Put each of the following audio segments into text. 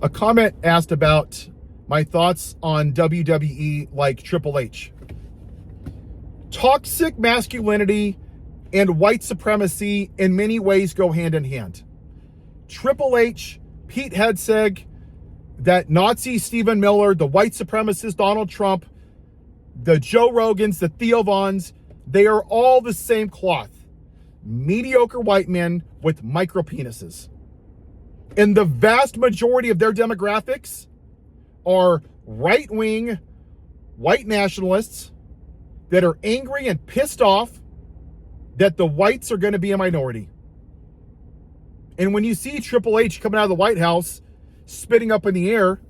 A comment asked about my thoughts on WWE like Triple H. Toxic masculinity and white supremacy in many ways go hand in hand. Triple H, Pete Hegseth, that Nazi Stephen Miller, the white supremacist Donald Trump, the Joe Rogans, the Theo Vaughns, they are all the same cloth. Mediocre white men with micro penises. And the vast majority of their demographics are right-wing white nationalists that are angry and pissed off that the whites are going to be a minority. And when you see Triple H coming out of the White House spitting up in the air,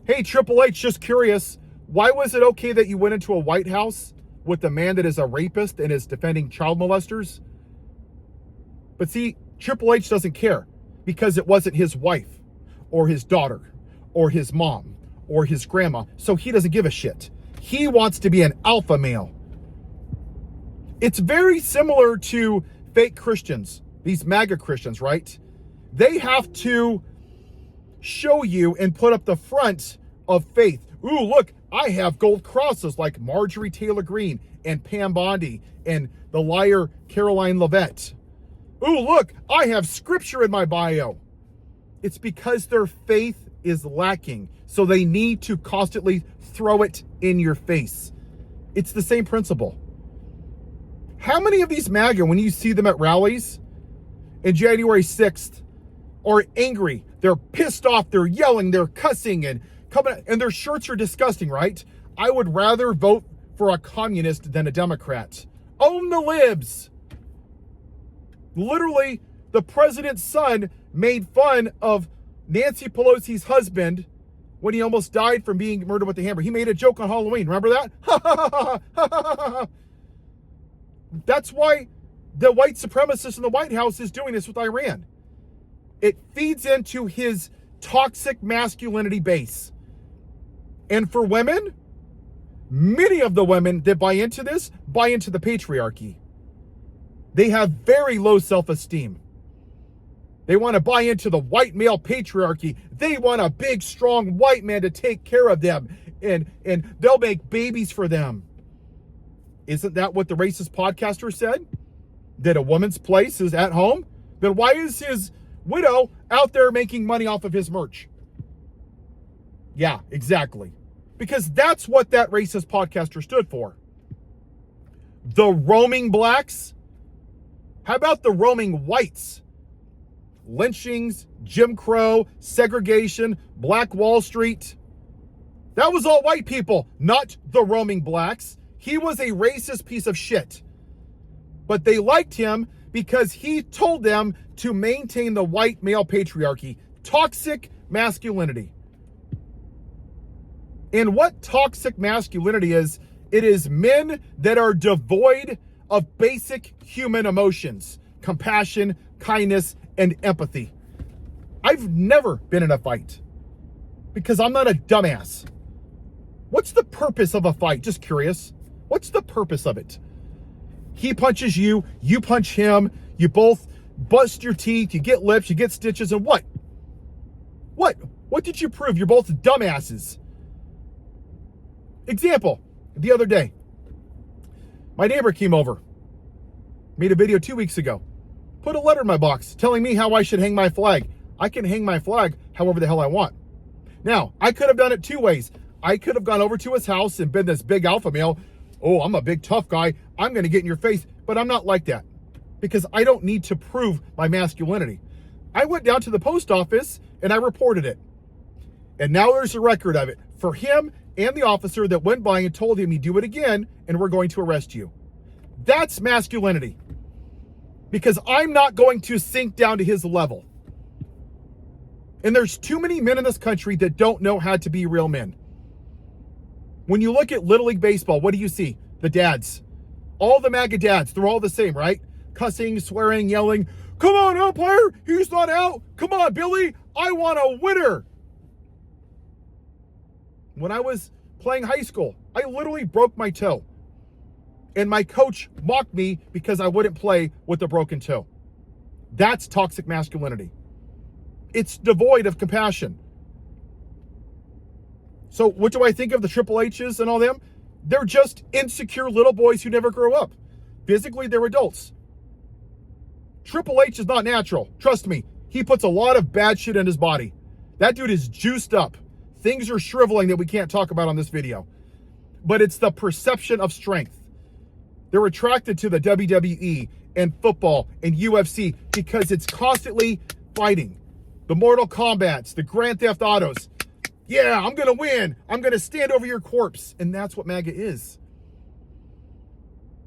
hey, Triple H, just curious, why was it okay that you went into a White House with a man that is a rapist and is defending child molesters? But see, Triple H doesn't care because it wasn't his wife or his daughter or his mom or his grandma, so he doesn't give a shit. He wants to be an alpha male. It's very similar to fake Christians, these MAGA Christians, right? They have to show you and put up the front of faith. Ooh, look, I have gold crosses like Marjorie Taylor Greene and Pam Bondi and the liar Caroline Leavitt. Ooh, look, I have scripture in my bio. It's because their faith is lacking, so they need to constantly throw it in your face. It's the same principle. How many of these MAGA, when you see them at rallies in January 6th, are angry? They're pissed off, they're yelling, they're cussing, and coming, and their shirts are disgusting, right? I would rather vote for a communist than a Democrat. Own the libs. Literally, the president's son made fun of Nancy Pelosi's husband when he almost died from being murdered with a hammer. He made a joke on Halloween. Remember that? That's why the white supremacist in the White House is doing this with Iran. It feeds into his toxic masculinity base. And for women, many of the women that buy into this buy into the patriarchy. They have very low self-esteem. They want to buy into the white male patriarchy. They want a big, strong white man to take care of them, and they'll make babies for them. Isn't that what the racist podcaster said? That a woman's place is at home? Then why is his widow out there making money off of his merch? Yeah, exactly. Because that's what that racist podcaster stood for. The roaming blacks? How about the roaming whites? Lynchings, Jim Crow, segregation, Black Wall Street. That was all white people, not the roaming blacks. He was a racist piece of shit. But they liked him because he told them to maintain the white male patriarchy, toxic masculinity. And what toxic masculinity is, it is men that are devoid of basic human emotions, compassion, kindness, and empathy. I've never been in a fight because I'm not a dumbass. What's the purpose of a fight? Just curious. What's the purpose of it? He punches you, you punch him, you both bust your teeth, you get lips, you get stitches, and what? What did you prove? You're both dumbasses. Example, the other day, my neighbor came over, made a video 2 weeks ago, put a letter in my box telling me how I should hang my flag. I can hang my flag however the hell I want. Now, I could have done it two ways. I could have gone over to his house and been this big alpha male. Oh, I'm a big tough guy. I'm going to get in your face. But I'm not like that because I don't need to prove my masculinity. I went down to the post office and I reported it. And now there's a record of it for him and the officer that went by and told him, you do it again and we're going to arrest you. That's masculinity. Because I'm not going to sink down to his level. And there's too many men in this country that don't know how to be real men. When you look at Little League Baseball, what do you see? The dads. All the MAGA dads, they're all the same, right? Cussing, swearing, yelling. Come on, umpire, he's not out. Come on, Billy, I want a winner. When I was playing high school, I literally broke my toe. And my coach mocked me because I wouldn't play with a broken toe. That's toxic masculinity. It's devoid of compassion. So what do I think of the Triple H's and all them? They're just insecure little boys who never grow up. Physically, they're adults. Triple H is not natural. Trust me. He puts a lot of bad shit in his body. That dude is juiced up. Things are shriveling that we can't talk about on this video. But it's the perception of strength. They're attracted to the WWE and football and UFC because it's constantly fighting. The Mortal Kombats, the Grand Theft Autos. Yeah, I'm going to win. I'm going to stand over your corpse. And that's what MAGA is.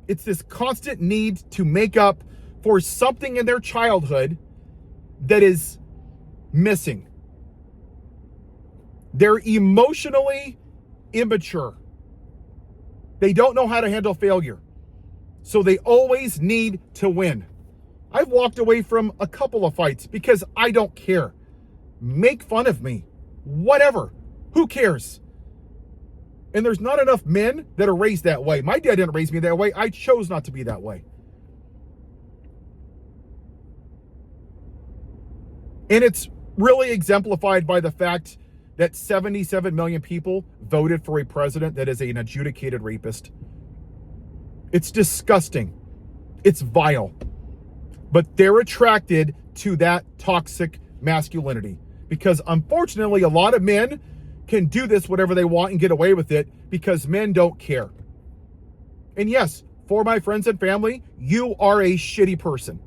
It's this constant need to make up for something in their childhood that is missing. They're emotionally immature. They don't know how to handle failure. So they always need to win. I've walked away from a couple of fights because I don't care. Make fun of me. Whatever. Who cares? And there's not enough men that are raised that way. My dad didn't raise me that way. I chose not to be that way. And it's really exemplified by the fact that 77 million people voted for a president that is an adjudicated rapist. It's disgusting. It's vile. But they're attracted to that toxic masculinity because unfortunately a lot of men can do this whatever they want and get away with it because men don't care. And yes, for my friends and family, you are a shitty person.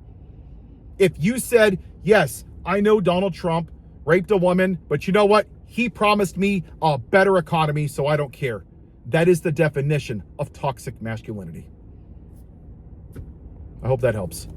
If you said, yes, I know Donald Trump raped a woman, but you know what? He promised me a better economy, so I don't care. That is the definition of toxic masculinity. I hope that helps.